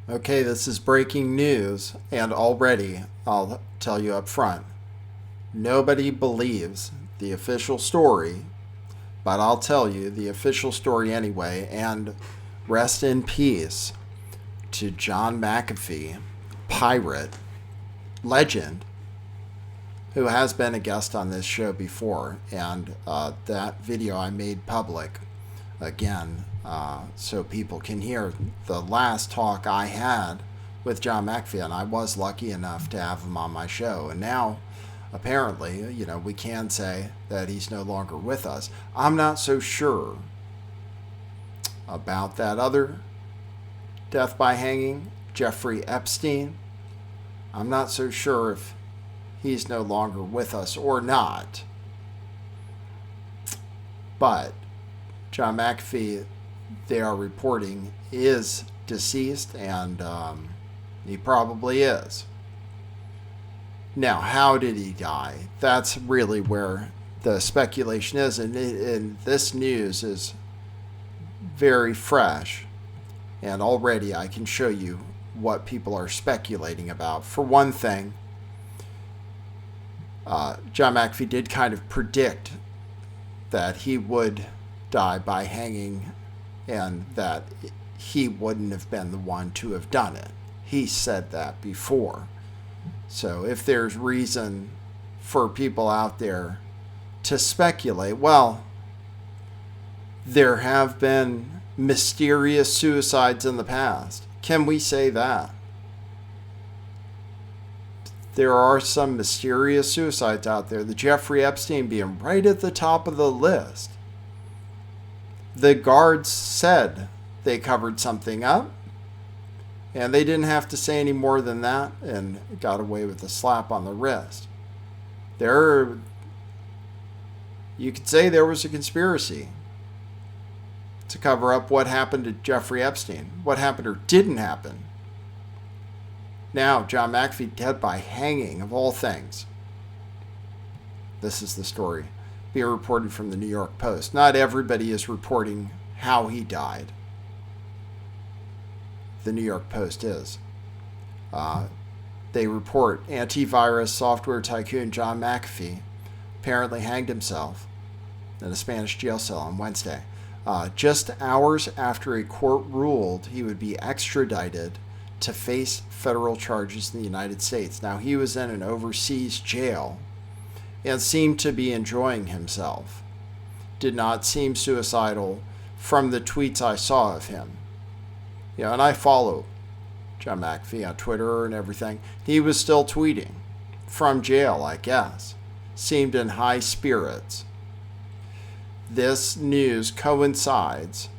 Okay, this is breaking news, and already I'll tell you up front. Nobody believes the official story, but I'll tell you the official story anyway, and rest in peace to John McAfee, pirate, legend, who has been a guest on this show before, and that video I made public again so people can hear the last talk I had with John McAfee, and I was lucky enough to have him on my show. And now, apparently, we can say that he's no longer with us. I'm not so sure about that other death by hanging, Jeffrey Epstein. I'm not so sure if he's no longer with us or not. But John McAfee, they are reporting, is deceased, and he probably is. Now, how did he die? That's really where the speculation is, and this news is very fresh, and already I can show you what people are speculating about. For one thing, John McAfee did kind of predict that he would die by hanging and that he wouldn't have been the one to have done it. He said that before. So if there's reason for people out there to speculate, well, there have been mysterious suicides in the past. Can we say that? There are some mysterious suicides out there. The Jeffrey Epstein being right at the top of the list. The guards said they covered something up, and they didn't have to say any more than that, and got away with a slap on the wrist. You could say there was a conspiracy to cover up what happened to Jeffrey Epstein, what happened or didn't happen. Now, John McAfee dead by hanging, of all things. This is the story being reported from the New York Post. Not everybody is reporting how he died. The New York Post is. They report antivirus software tycoon John McAfee apparently hanged himself in a Spanish jail cell on Wednesday, just hours after a court ruled he would be extradited to face federal charges in the United States. Now, he was in an overseas jail and seemed to be enjoying himself. Did not seem suicidal from the tweets I saw of him. And I follow John McAfee on Twitter and everything. He was still tweeting from jail, I guess. Seemed in high spirits. This news coincides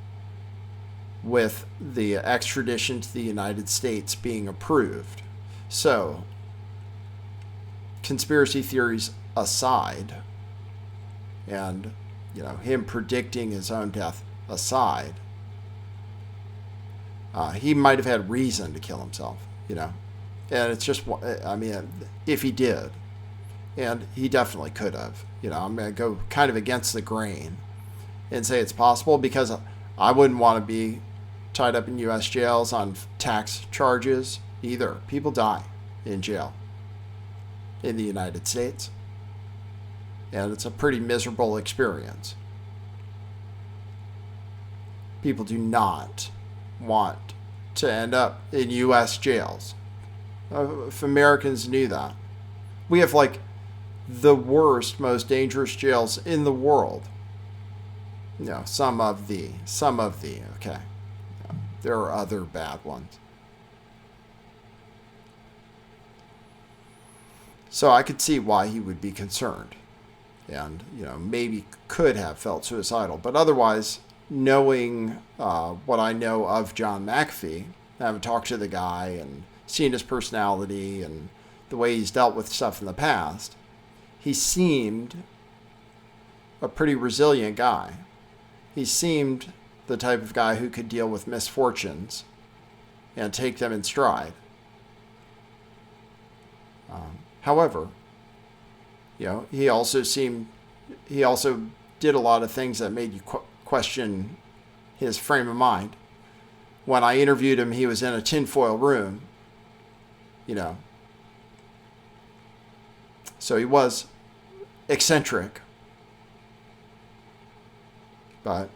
with the extradition to the United States being approved. So, conspiracy theories aside, and him predicting his own death aside, he might have had reason to kill himself, and it's just, if he did, and he definitely could have, I'm going to go kind of against the grain and say it's possible, because I wouldn't want to be tied up in U.S. jails on tax charges either. People die in jail in the United States, and it's a pretty miserable experience. People do not want to end up in U.S. jails. If Americans knew that. We have the worst, most dangerous jails in the world. Some of the, okay. There are other bad ones. So I could see why he would be concerned. And, maybe could have felt suicidal. But otherwise, knowing what I know of John McAfee, having talked to the guy and seen his personality and the way he's dealt with stuff in the past, he seemed a pretty resilient guy. He seemed the type of guy who could deal with misfortunes and take them in stride. However, he also did a lot of things that made you question his frame of mind when I interviewed him, he was in a tinfoil room, you know. So he was eccentric. But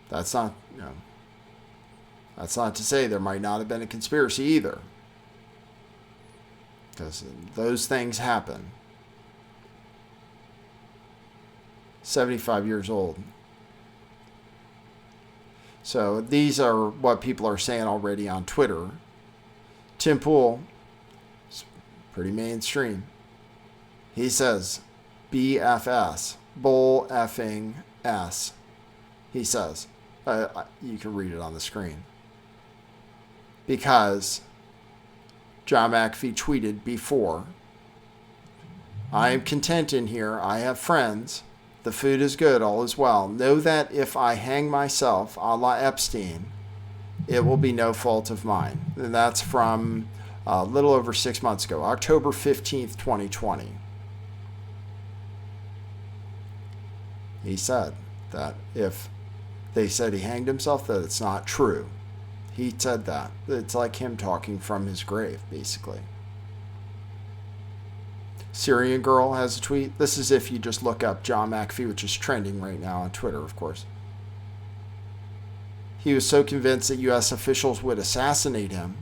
that's not, you know, that's not to say there might not have been a conspiracy either. Because those things happen. 75 years old. So these are what people are saying already on Twitter. Tim Pool, it's pretty mainstream. He says, BFS, bull effing S. He says, you can read it on the screen. Because John McAfee tweeted before, I am content in here. I have friends. The food is good. All is well. Know that if I hang myself, a la Epstein, it will be no fault of mine. And that's from a little over 6 months ago, October 15th, 2020. He said that if they said he hanged himself, that it's not true. He said that. It's like him talking from his grave, basically. Syrian Girl has a tweet. This is if you just look up John McAfee, which is trending right now on Twitter, of course. He was so convinced that U.S. officials would assassinate him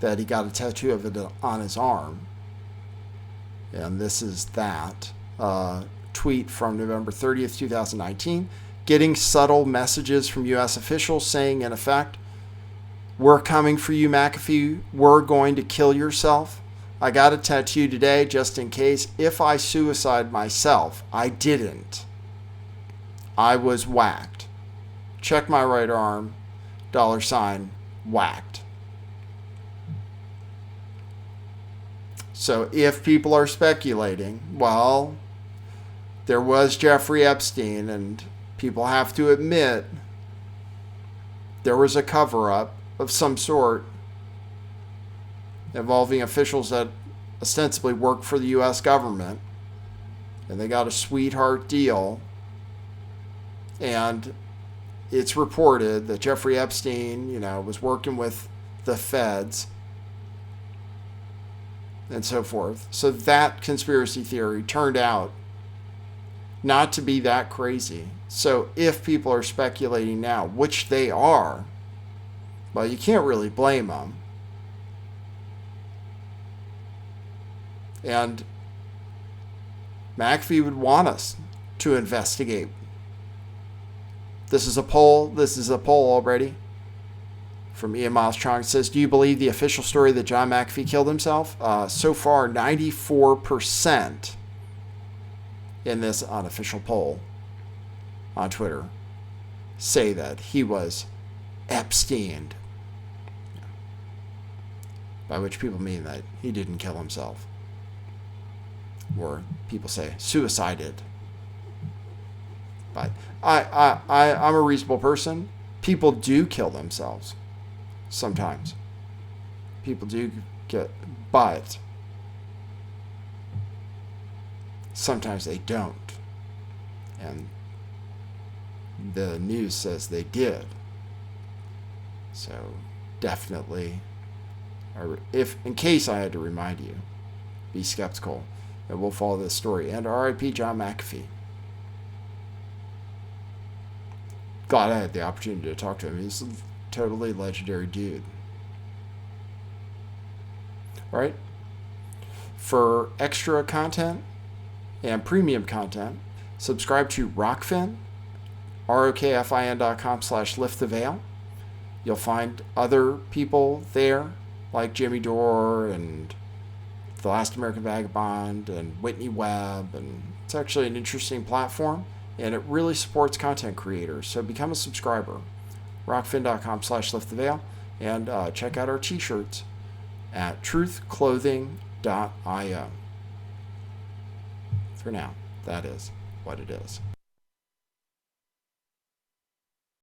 that he got a tattoo of it on his arm. And this is that. Tweet from November 30th, 2019. Getting subtle messages from U.S. officials saying, in effect, we're coming for you, McAfee. We're going to kill yourself. I got a tattoo today just in case. If I suicide myself, I didn't. I was whacked. Check my right arm, $ whacked. So if people are speculating, well, there was Jeffrey Epstein, and people have to admit there was a cover-up of some sort involving officials that ostensibly work for the U.S. government, and they got a sweetheart deal. And it's reported that Jeffrey Epstein, was working with the feds and so forth. So that conspiracy theory turned out not to be that crazy. So if people are speculating now, which they are, well, you can't really blame them. And McAfee would want us to investigate. This is a poll already from Ian Miles Chong. It says, do you believe the official story that John McAfee killed himself? So far, 94% in this unofficial poll on Twitter say that he was Epsteined. By which people mean that he didn't kill himself. Or people say suicided. But I'm a reasonable person. People do kill themselves. Sometimes. People do but sometimes they don't. And the news says they did. So definitely, if in case I had to remind you, be skeptical, and we'll follow this story. And R.I.P. John McAfee. Glad I had the opportunity to talk to him. He's a totally legendary dude. All right. For extra content and premium content, subscribe to Rockfin, rokfin.com/lifttheveil. You'll find other people there, like Jimmy Dore and The Last American Vagabond and Whitney Webb, and it's actually an interesting platform, and it really supports content creators. So become a subscriber, rockfin.com/lifttheveil, and check out our t-shirts at truthclothing.io. For now, that is what it is.